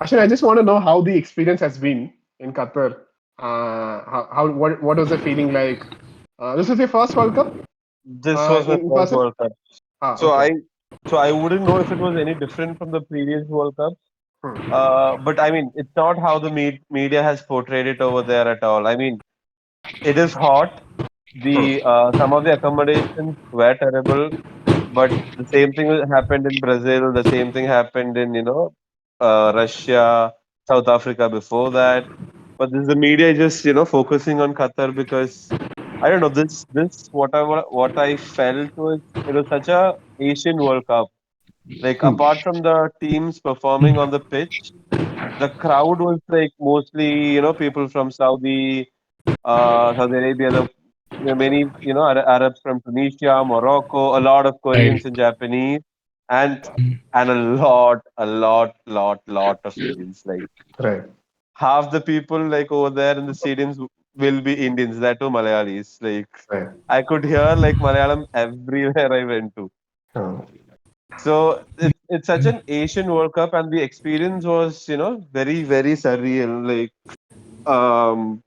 Actually, I just want to know how the experience has been in Qatar. What was the feeling like? This is your first World Cup This was my in first person? World Cup. So Okay. I wouldn't know if it was any different from the previous World Cup. Hmm. But I mean, it's not how the media has portrayed it over there at all. I mean, it is hot. The Hmm. some of the accommodations were terrible, but the same thing happened in Brazil. The same thing happened in Russia, South Africa before that. But this the media just focusing on Qatar because I don't know this what I felt was it was such a Asian World Cup. Like Hmm. apart from the teams performing on the pitch, the crowd was like mostly people from Saudi Arabia, many Arabs from Tunisia, Morocco, a lot of Right. Koreans and Japanese, and Mm. a lot of Indians. Like Right. half the people like over there in the stadiums will be Indians. That too Malayalis. Like Right. I could hear like Malayalam everywhere I went to. Oh. So it's such an Asian World Cup, and the experience was very surreal. Like um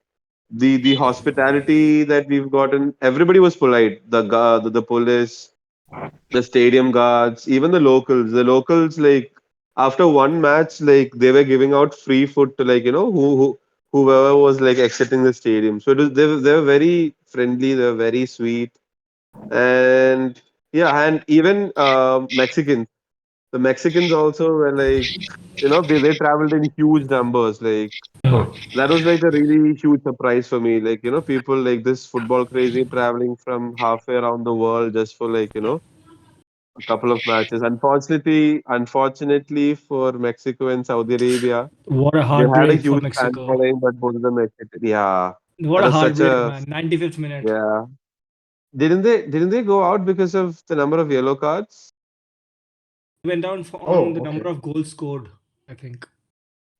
the hospitality that we've gotten, everybody was polite. The guard, the police, the stadium guards, even the locals. The locals, like after one match, like they were giving out free food to like whoever was like exiting the stadium. So they were very friendly. They were very sweet, and yeah, and even Mexicans. The Mexicans also were like they traveled in huge numbers. Like Hmm. that was like a really huge surprise for me. Like, people like this football crazy traveling from halfway around the world just for like, a couple of matches. Unfortunately for Mexico and Saudi Arabia, What a they had a heartbreak for huge fan Mexico. following, but both of them exited. Yeah. What That a was such heartbreak, a man. 95th minute. yeah. Didn't they go out because of the number of yellow cards? He went down on Oh, the okay. number of goals scored, I think.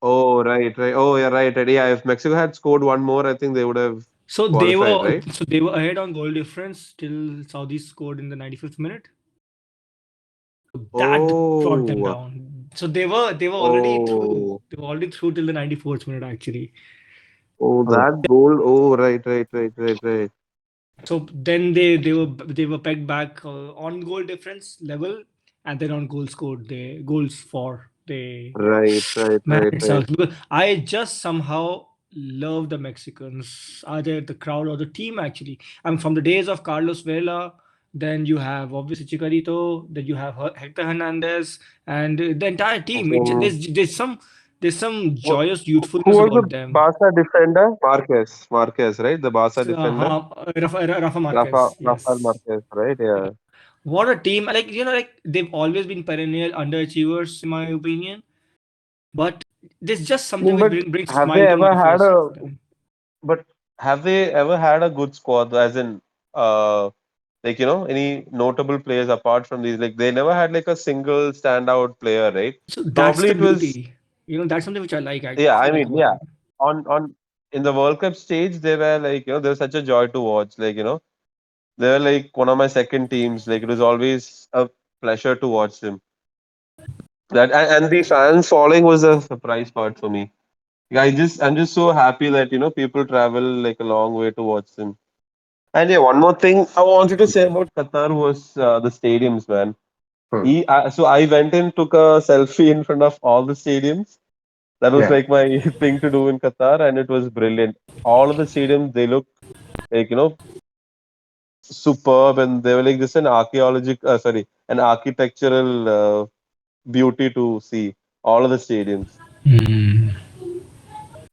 Oh, right, right. Oh, yeah, right, right. Yeah, if Mexico had scored one more, I think they would have So they qualified, were right? so they were ahead on goal difference till Saudi scored in the 95th minute. That brought them Oh, down. So they were already through. oh. They were already through till the 94th minute actually. Oh, Hmm. that goal. Oh, right, right, right, right, right. So then they were pegged back on goal difference level, and then on goal scored they goals for they. Right, right, Man, right, it right. sucks because I just somehow love the Mexicans, either the crowd or the team actually. I mean, from the days of Carlos Vela, then you have obviously Chicharito, then you have Hector Hernandez, and the entire team. So, There's some wh- joyous who youthfulness was the about them. Barca defender? Marquez, right? The Barca defender. Rafa Rafa, Marquez, Rafael yes. Marquez, right? Yeah. Yeah. What a team! Like they've always been perennial underachievers, in my opinion. But there's just I something mean, which but brings a have they smile to my ever had face a, for them. but have they ever had a good squad, as in, uh, like, any notable players apart from these? Like, they never had like a single standout player, right? So that's Probably the it was, beauty. That's something which I like. I yeah, I like mean, about yeah. them. On in the World Cup stage, they were like, they were such a joy to watch. Like, they were like one of my second teams. Like, it was always a pleasure to watch them. And the fans following was a surprise part for me. I'm just so happy that people travel like a long way to watch them. And yeah, one more thing I wanted to say about Qatar was the stadiums, man. Hmm. So I went and took a selfie in front of all the stadiums. That was Yeah. like my thing to do in Qatar, and it was brilliant. All of the stadiums, they look like superb, and they were like this an architectural beauty to see. All of the stadiums. Hmm.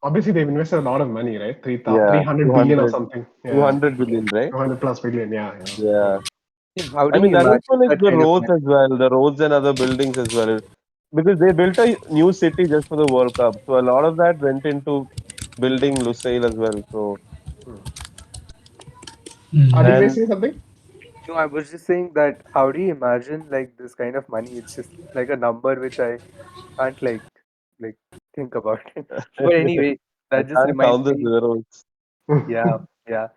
Obviously, they've invested a lot of money, right? Yeah, 300 billion or 200, something. Yeah. 200 billion, right? 200 plus billion. Yeah. Yeah. Yeah. How I do mean, you that was for imagine like that the kind of roads money? as well, the roads and other buildings as well. Because they built a new city just for the World Cup. So a lot of that went into building Lusail as well. So, Hmm. Are Hmm. you and saying something? No, I was just saying that how do you imagine like this kind of money? It's just like a number which I can't like think about it. But anyway, I that just can't reminds count the me. zeros. Yeah, yeah.